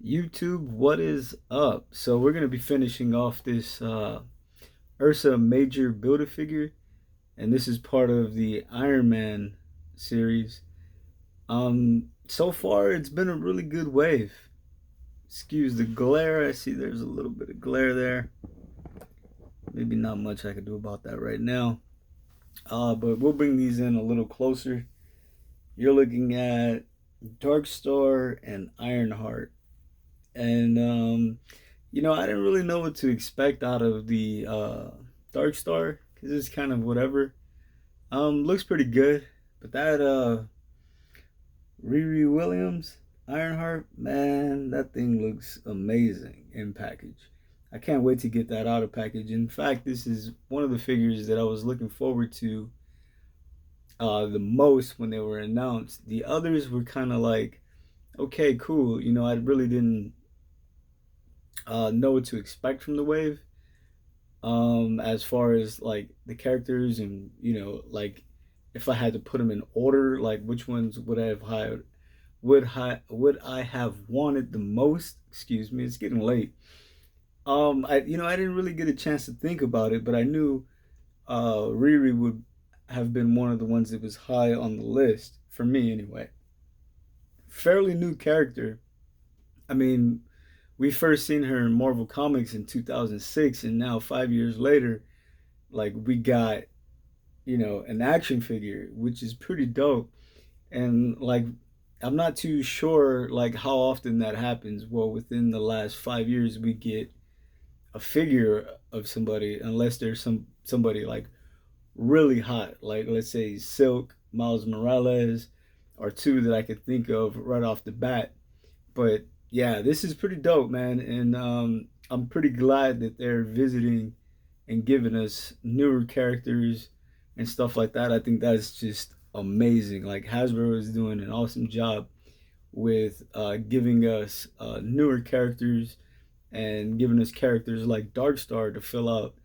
YouTube, what is up? So we're gonna be finishing off this Ursa Major Build figure, and this is part of the Iron Man series. So far it's been a really good wave. Excuse the glare. I see there's a little bit of glare there. Maybe not much I could do about that right now. But we'll bring these in a little closer. You're looking at Darkstar and Ironheart, and I didn't really know what to expect out of the Darkstar because it's kind of whatever. Looks pretty good, but that Riri Williams Ironheart, man, that thing looks amazing in package. I can't wait to get that out of package. In fact, this is one of the figures that I was looking forward to the most when they were announced. The others were kind of like, okay, cool. I really didn't know what to expect from the wave. As far as like the characters and like if I had to put them in order, like which ones would I have hired? Would I have wanted the most? Excuse me, it's getting late. I didn't really get a chance to think about it, but I knew Riri would have been one of the ones that was high on the list for me anyway. Fairly new character. I mean, we first seen her in Marvel Comics in 2006, and now 5 years later, like we got an action figure, which is pretty dope. And like I'm not too sure like how often that happens. Well, within the last 5 years, we get a figure of somebody, unless there's somebody like really hot, like let's say Silk, Miles Morales, or two that I could think of right off the bat. But yeah, this is pretty dope, man, and I'm pretty glad that they're visiting and giving us newer characters and stuff like that. I think that's just amazing. Like Hasbro is doing an awesome job with giving us newer characters and giving us characters like Darkstar to fill out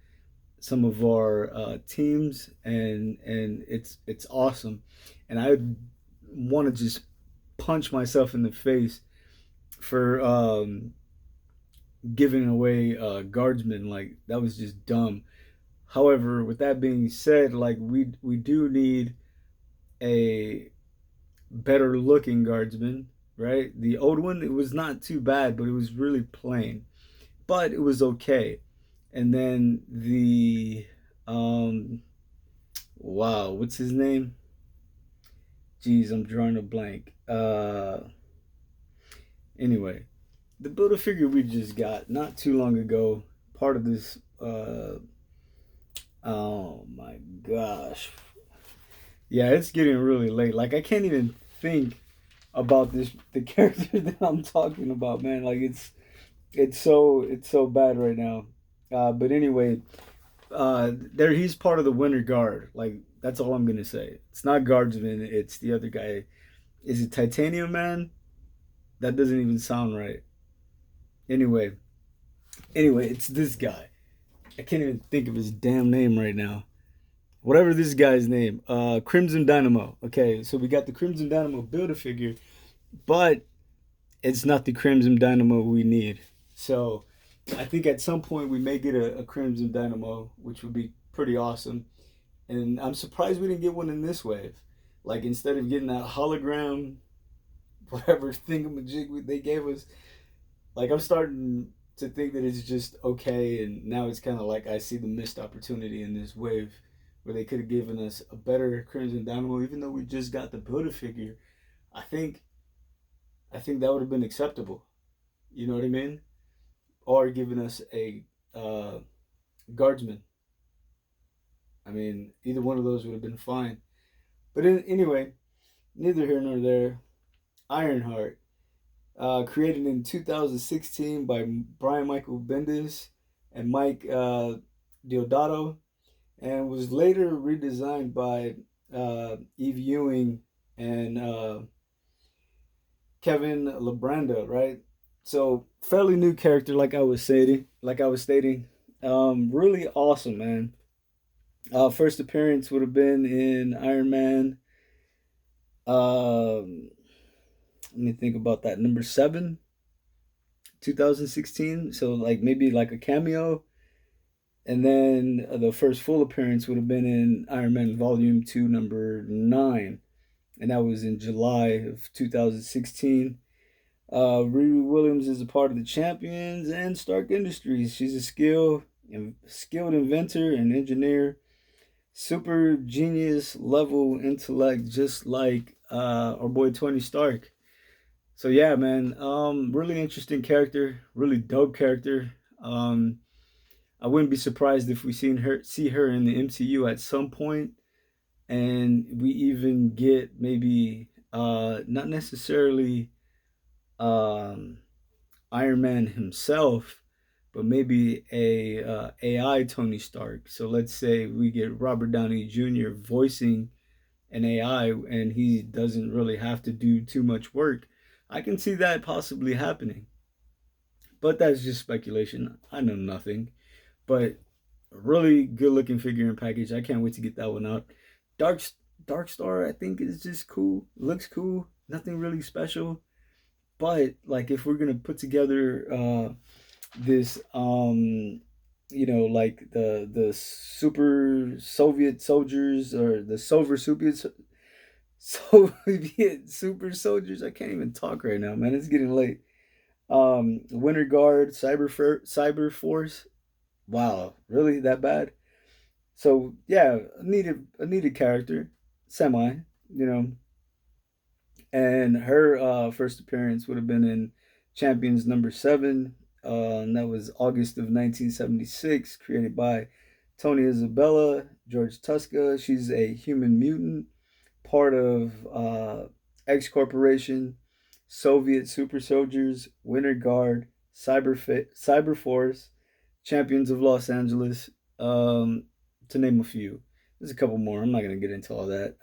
some of our teams, and it's awesome. And I want to just punch myself in the face for giving away guardsmen. Like that was just dumb. However, with that being said, like we do need a better looking guardsman, right? The old one, it was not too bad, but it was really plain, but it was okay. And then the wow, what's his name? Jeez, I'm drawing a blank. Anyway, the build a figure we just got not too long ago, part of this oh my gosh. Yeah, it's getting really late. Like I can't even think about this the character that I'm talking about, man. Like it's so bad right now. But anyway, there he's part of the winter guard. Like that's all I'm gonna say. It's not guardsman. It's the other guy. Is it Titanium Man? That doesn't even sound right. Anyway, it's this guy. I can't even think of his damn name right now. Whatever this guy's name, Crimson Dynamo. Okay, so we got the Crimson Dynamo build a figure, but it's not the Crimson Dynamo we need. So I think at some point we may get a Crimson Dynamo, which would be pretty awesome. And I'm surprised we didn't get one in this wave. Like instead of getting that hologram, whatever thingamajig they gave us, like I'm starting to think that it's just okay. And now it's kind of like I see the missed opportunity in this wave where they could have given us a better Crimson Dynamo, even though we just got the Buddha figure. I think that would have been acceptable. You know what I mean? Or giving us a guardsman. I mean, either one of those would have been fine. But anyway, neither here nor there. Ironheart, created in 2016 by Brian Michael Bendis and Mike Deodato, and was later redesigned by Eve Ewing and Kevin Labranda, right? So fairly new character, like I was stating, really awesome, man. First appearance would have been in Iron Man. Let me think about that. Number 7. 2016. So like maybe like a cameo, and then the first full appearance would have been in Iron Man Volume 2, number 9, and that was in July of 2016. Riri Williams is a part of the Champions and Stark Industries. She's a skilled inventor and engineer, super genius level intellect, just like our boy Tony Stark. So yeah, man, really interesting character, really dope character. Um, I wouldn't be surprised if we see her in the MCU at some point, and we even get maybe not necessarily um, Iron Man himself, but maybe a AI Tony Stark. So let's say we get Robert Downey Jr. voicing an AI, and he doesn't really have to do too much work. I can see that possibly happening, but that's just speculation. I know nothing, but a really good looking figure and package. I can't wait to get that one out. Dark Darkstar, I think, is just cool. Looks cool. Nothing really special. But like if we're gonna put together this like the super Soviet soldiers, or the Soviet super soldiers. I can't even talk right now, man. It's getting late. Winter Guard, Cyber Force. Wow, really that bad? So yeah, a needed character, semi, you know. And her first appearance would have been in Champions number 7. And that was August of 1976, created by Tony Isabella, George Tuska. She's a human mutant, part of X Corporation, Soviet Super Soldiers, Winter Guard, Cyber Force, Champions of Los Angeles, to name a few. There's a couple more. I'm not gonna get into all that.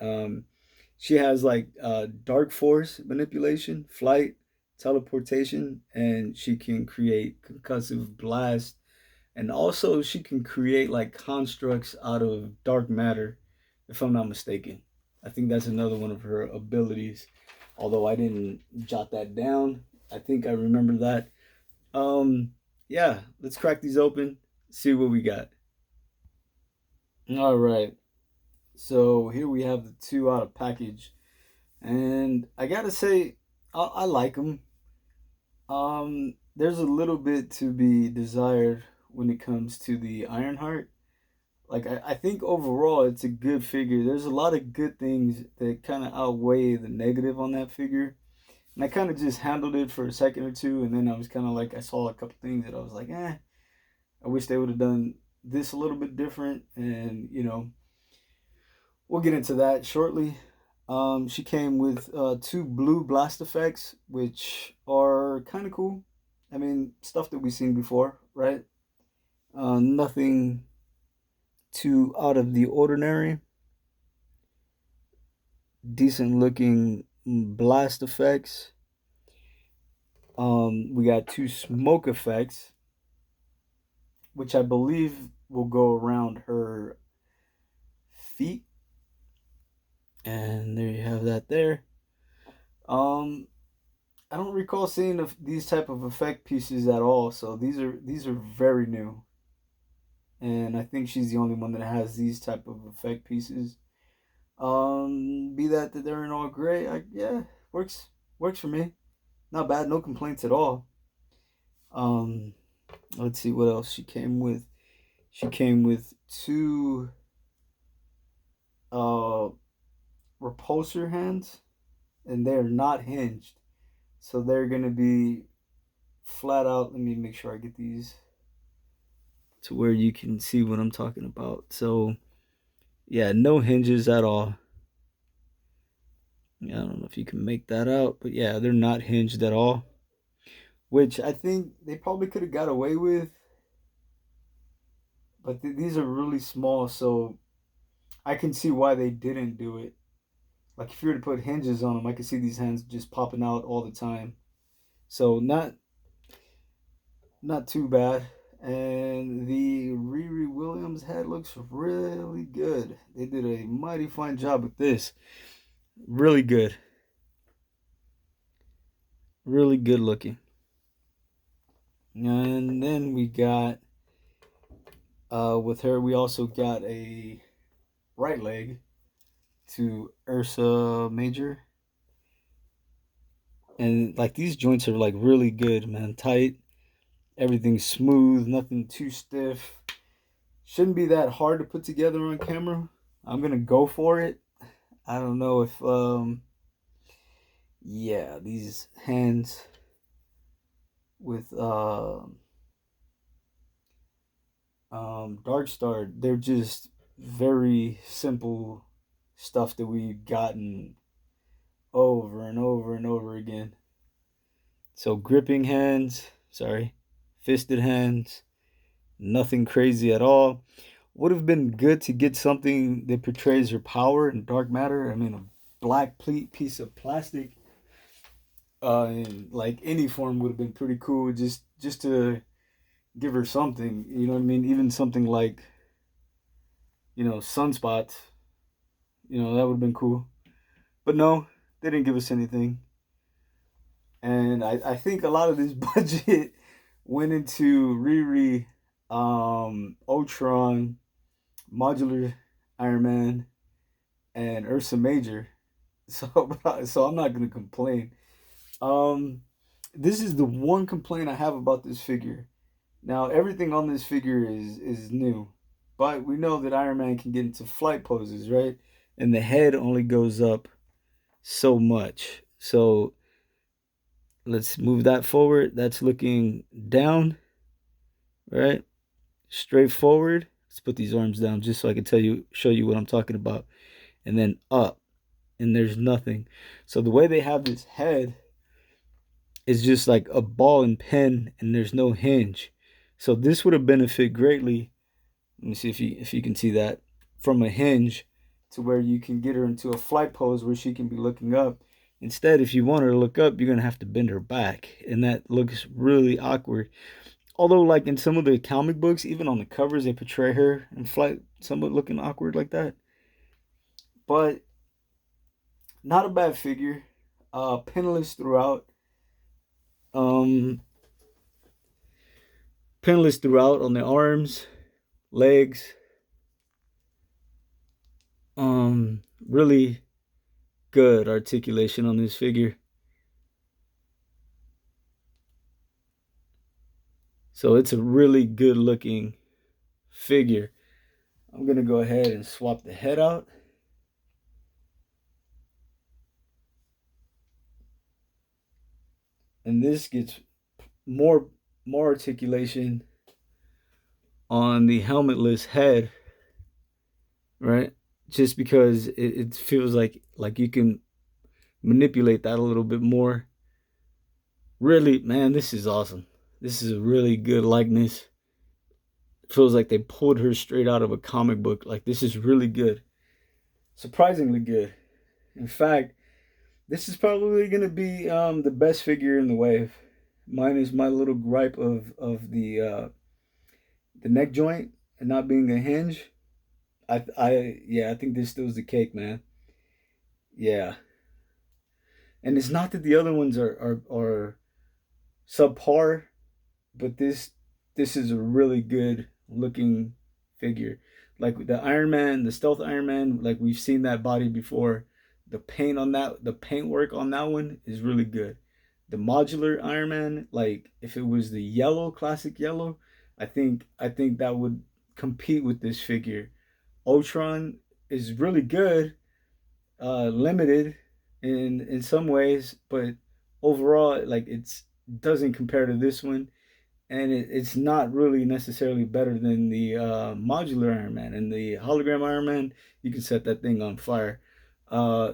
She has like dark force manipulation, flight, teleportation, and she can create concussive blast. And also, she can create like constructs out of dark matter, if I'm not mistaken. I think that's another one of her abilities. Although I didn't jot that down, I think I remember that. Um, yeah, let's crack these open, see what we got. All right, so here we have the two out of package, and I gotta say, I like them. There's a little bit to be desired when it comes to the Ironheart. Like I think overall it's a good figure. There's a lot of good things that kind of outweigh the negative on that figure. And I kind of just handled it for a second or two, and then I was kind of like, I saw a couple things that I was like, I wish they would have done this a little bit different. And we'll get into that shortly. She came with two blue blast effects, which are kind of cool. I mean, stuff that we've seen before, right? Nothing too out of the ordinary. Decent looking blast effects. We got two smoke effects, which I believe will go around her feet. And there you have that there. Um, I don't recall seeing these type of effect pieces at all, so these are very new. And I think she's the only one that has these type of effect pieces. Be that they're in all gray, yeah, works for me. Not bad, no complaints at all. Um, let's see what else she came with. She came with two uh repulsor hands, and they're not hinged, so they're gonna be flat out. Let me make sure I get these to where you can see what I'm talking about. So yeah, no hinges at all. Yeah, I don't know if you can make that out, but yeah, they're not hinged at all, which I think they probably could have got away with, but these are really small, so I can see why they didn't do it. Like if you were to put hinges on them, I could see these hands just popping out all the time. So not too bad. And the Riri Williams head looks really good. They did a mighty fine job with this. Really good. Really good looking. And then we got with her, we also got a right leg to Ursa Major. And like these joints are like really good, man. Tight, everything's smooth, nothing too stiff. Shouldn't be that hard to put together on camera. I'm gonna go for it. I don't know if yeah, these hands with Darkstar, they're just very simple stuff that we've gotten over and over and over again. So gripping hands, sorry, fisted hands, nothing crazy at all. Would have been good to get something that portrays her power in dark matter. I mean, a black piece of plastic in like any form would have been pretty cool. Just to give her something, you know what I mean? Even something like, you know, sunspots, you know, that would have been cool. But no, they didn't give us anything. And I think a lot of this budget went into Riri, Ultron, Modular Iron Man, and Ursa Major. So I'm not gonna complain. Um, this is the one complaint I have about this figure. Now everything on this figure is new, but we know that Iron Man can get into flight poses, right? And the head only goes up so much. So let's move that forward. That's looking down, right? Straight forward. Let's put these arms down just so I can show you what I'm talking about. And then up, and there's nothing. So the way they have this head is just like a ball and pin, and there's no hinge. So this would have benefited greatly. Let me see if you can see that from a hinge to where you can get her into a flight pose where she can be looking up. Instead, if you want her to look up, you're gonna have to bend her back, and that looks really awkward. Although, like in some of the comic books, even on the covers, they portray her in flight somewhat looking awkward like that. But not a bad figure. Pinless throughout. Um, Pinless throughout on the arms, legs. Really good articulation on this figure. So it's a really good looking figure. I'm gonna go ahead and swap the head out. And this gets more articulation on the helmetless head, right? Just because it feels like you can manipulate that a little bit more. Really, man, this is awesome. This is a really good likeness. It feels like they pulled her straight out of a comic book. Like this is really good. Surprisingly good. In fact, this is probably gonna be the best figure in the wave. Minus my little gripe of the neck joint and not being a hinge. I think this still's the cake, man. Yeah. And it's not that the other ones are subpar, but this is a really good looking figure. Like the Iron Man, the Stealth Iron Man, like we've seen that body before. The paint work on that one is really good. The modular Iron Man, like if it was the yellow, classic yellow, I think that would compete with this figure. Ultron is really good, limited in some ways, but overall, like it's doesn't compare to this one, and it's not really necessarily better than the modular Iron Man and the hologram Iron Man. You can set that thing on fire. Uh,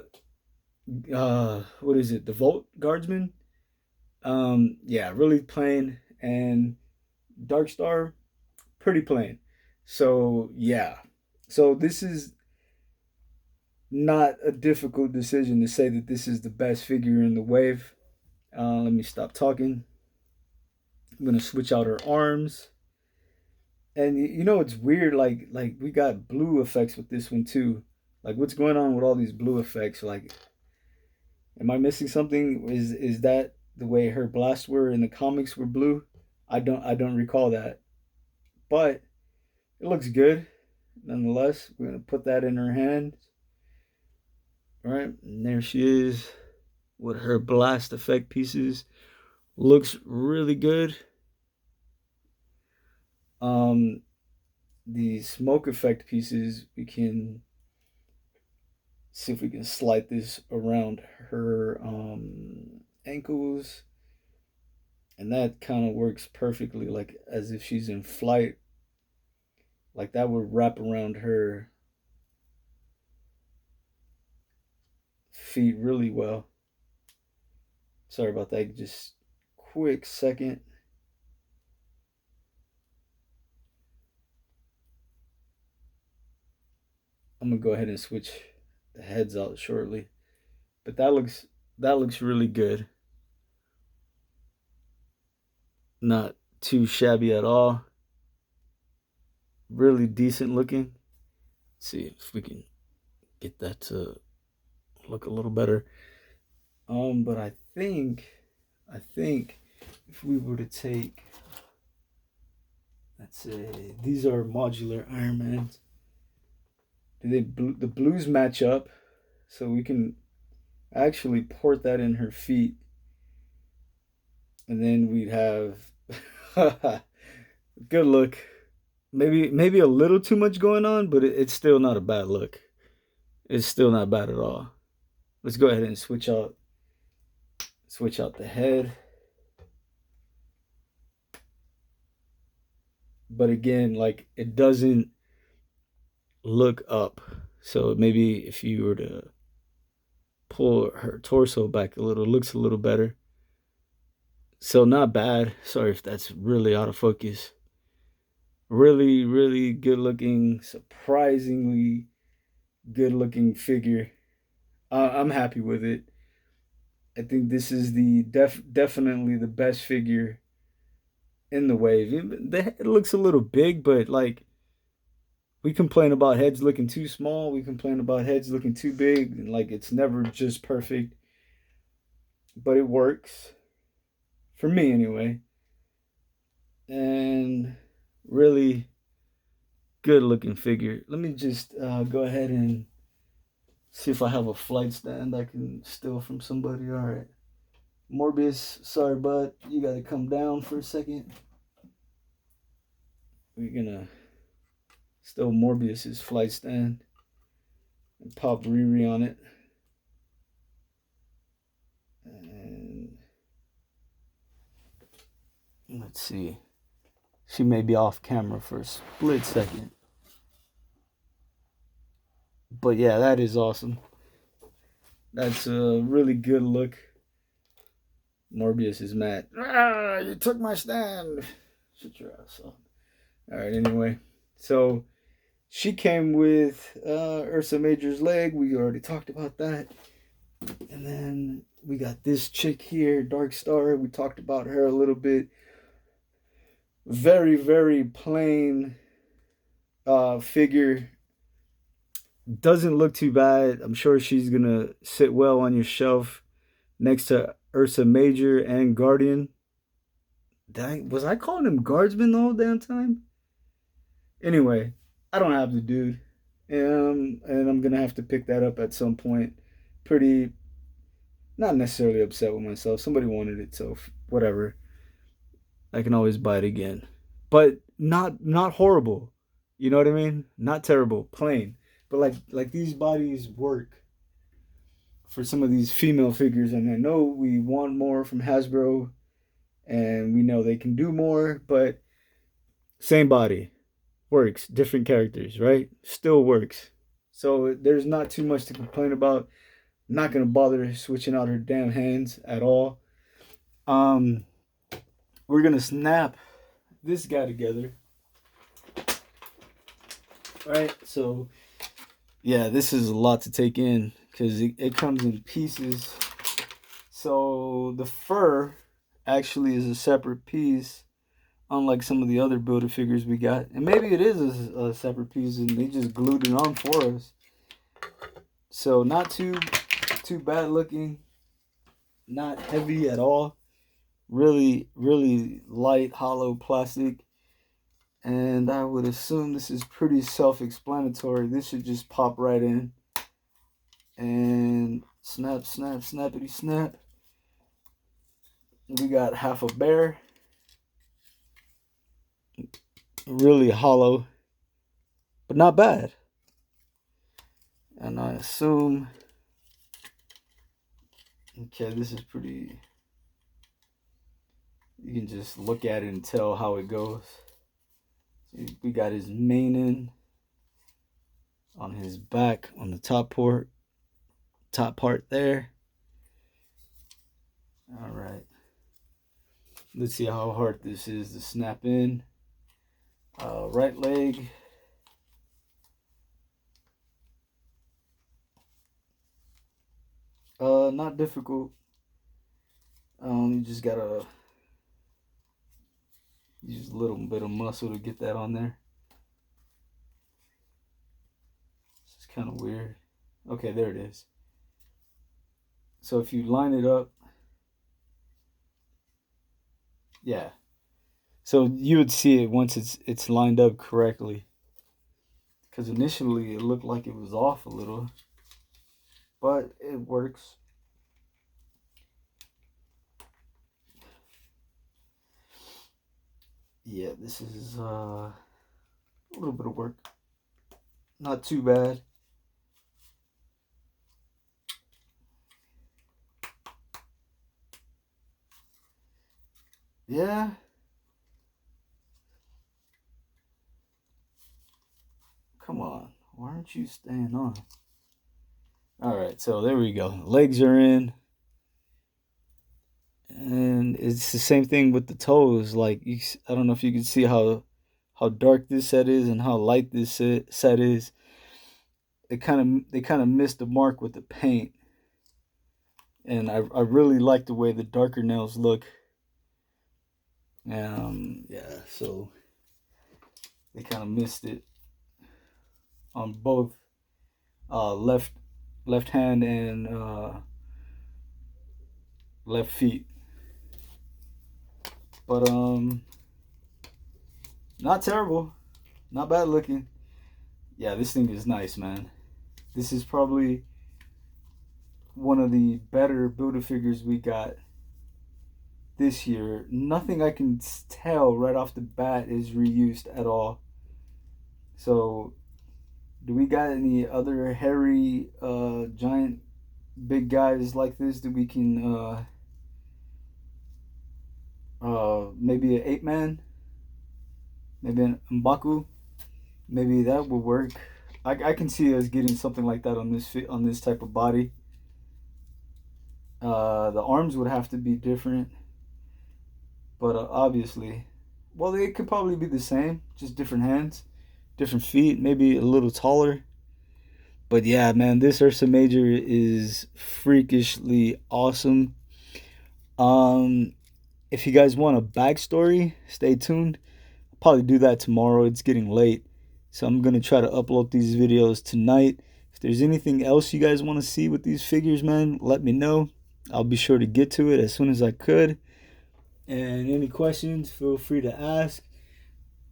what is it? The Volt Guardsman. Yeah, really plain, and Darkstar, pretty plain. So yeah, so this is not a difficult decision to say that this is the best figure in the wave. Let me stop talking. I'm gonna switch out her arms. And you know it's weird, like we got blue effects with this one too. Like what's going on with all these blue effects? Like, am I missing something? Is that the way her blasts were in the comics were blue? I don't recall that, but it looks good nonetheless. We're gonna put that in her hand. All right, and there she is with her blast effect pieces. Looks really good. Um, the smoke effect pieces, we can see if we can slide this around her ankles, and that kind of works perfectly, like as if she's in flight. Like that would wrap around her feet really well. Sorry about that. Just quick second. I'm gonna go ahead and switch the heads out shortly. But that looks really good. Not too shabby at all. Really decent looking. Let's see if we can get that to look a little better. But I think if we were to take, let's say these are modular Iron Mans. The blues match up, so we can actually port that in her feet, and then we'd have good look. Maybe a little too much going on, but it's still not a bad look. It's still not bad at all. Let's go ahead and switch out the head. But again, like it doesn't look up. So maybe if you were to pull her torso back a little, it looks a little better. So not bad. Sorry if that's really out of focus. Really, really good looking, surprisingly good looking figure. I'm happy with it. I think this is the definitely the best figure in the wave. It looks a little big, but like we complain about heads looking too small. We complain about heads looking too big. And like it's never just perfect, but it works for me anyway. And really good looking figure. Let me just go ahead and see if I have a flight stand I can steal from somebody. All right. Morbius, sorry, bud. You got to come down for a second. We're going to steal Morbius's flight stand and pop Riri on it. And let's see. She may be off camera for a split second. But yeah, that is awesome. That's a really good look. Morbius is mad. Ah, you took my stand. Shut your ass up. All right, anyway. So she came with Ursa Major's leg. We already talked about that. And then we got this chick here, Darkstar. We talked about her a little bit. Very, very plain figure. Doesn't look too bad. I'm sure she's going to sit well on your shelf next to Ursa Major and Guardian. Was I calling him Guardsman the whole damn time? Anyway, I don't have the dude. And I'm going to have to pick that up at some point. Pretty, not necessarily upset with myself. Somebody wanted it, so whatever. I can always buy it again. But not horrible. You know what I mean? Not terrible, plain. But like these bodies work for some of these female figures, and I know we want more from Hasbro, and we know they can do more, but same body works, different characters, right? Still works. So there's not too much to complain about. I'm not gonna bother switching out her damn hands at all. We're gonna snap this guy together. Right, so yeah, this is a lot to take in because it comes in pieces. So the fur actually is a separate piece, unlike some of the other Builder figures we got. And maybe it is a separate piece and they just glued it on for us. So not too bad looking, not heavy at all. Really, really light, hollow plastic. And I would assume this is pretty self-explanatory. This should just pop right in. And snap, snap, snappity snap. We got half a bear. Really hollow, but not bad. And I assume, okay, this is pretty, you can just look at it and tell how it goes. So we got his mane in on his back on the top part there. All right. Let's see how hard this is to snap in. Right leg. Not difficult. You just gotta use a little bit of muscle to get that on there. This is kind of weird. Okay, there it is. So if you line it up, yeah. So you would see it once it's lined up correctly. Because initially it looked like it was off a little, but it works. Yeah, this is a little bit of work. Not too bad. Yeah. Come on. Why aren't you staying on? All right, so there we go. Legs are in. And it's the same thing with the toes. Like, I don't know if you can see how dark this set is and how light this set is. They kind of missed the mark with the paint. And I really like the way the darker nails look. Yeah, so they kind of missed it on both left hand and left feet. But not terrible, not bad looking. Yeah, this thing is nice, man. This is probably one of the better Build-A-Figures we got this year. Nothing I can tell right off the bat is reused at all. So, do we got any other hairy, giant, big guys like this that we can, maybe an ape man, maybe an M'Baku, maybe that would work. I can see us getting something like that on this type of body. The arms would have to be different, but obviously, well, they could probably be the same, just different hands, different feet, maybe a little taller. But yeah, man, this Ursa Major is freakishly awesome. If you guys want a backstory, stay tuned. I'll probably do that tomorrow. It's getting late, so I'm gonna try to upload these videos tonight. If there's anything else you guys want to see with these figures, man, let me know. I'll be sure to get to it as soon as I could. And any questions, feel free to ask.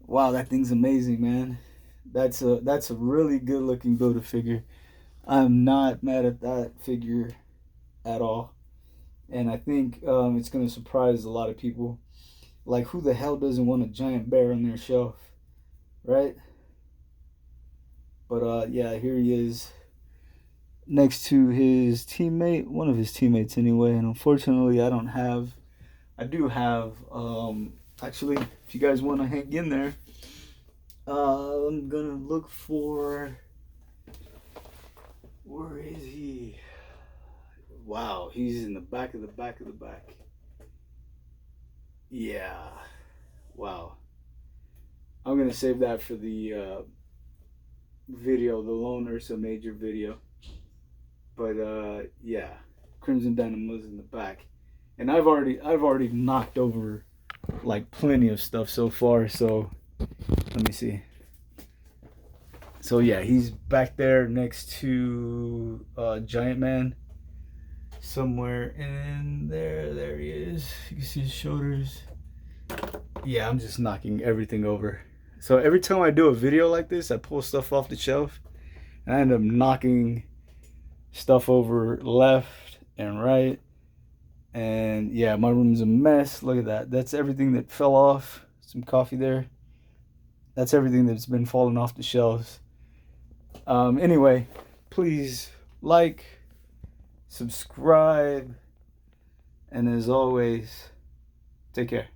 Wow, that thing's amazing, man. That's a really good looking Build-A-Figure. I'm not mad at that figure at all. And I think it's going to surprise a lot of people. Like, who the hell doesn't want a giant bear on their shelf, right? But yeah, here he is next to his teammate, one of his teammates anyway. And unfortunately, I do have, actually, if you guys want to hang in there, I'm going to look for, where is he? Wow, he's in the back of the back of the back. Yeah, wow. I'm gonna save that for the video, the Lone Ursa Major video. But yeah, Crimson Dynamo's in the back, and I've already knocked over like plenty of stuff so far. So let me see. So yeah, he's back there next to Giant Man. somewhere in there. There he is. You can see his shoulders. Yeah, I'm just knocking everything over. So every time I do a video like this, I pull stuff off the shelf and I end up knocking stuff over left and right. And yeah, my room's a mess. Look at that. That's everything that fell off. Some coffee there. That's everything that's been falling off the shelves. Anyway, please like, subscribe, and as always, take care.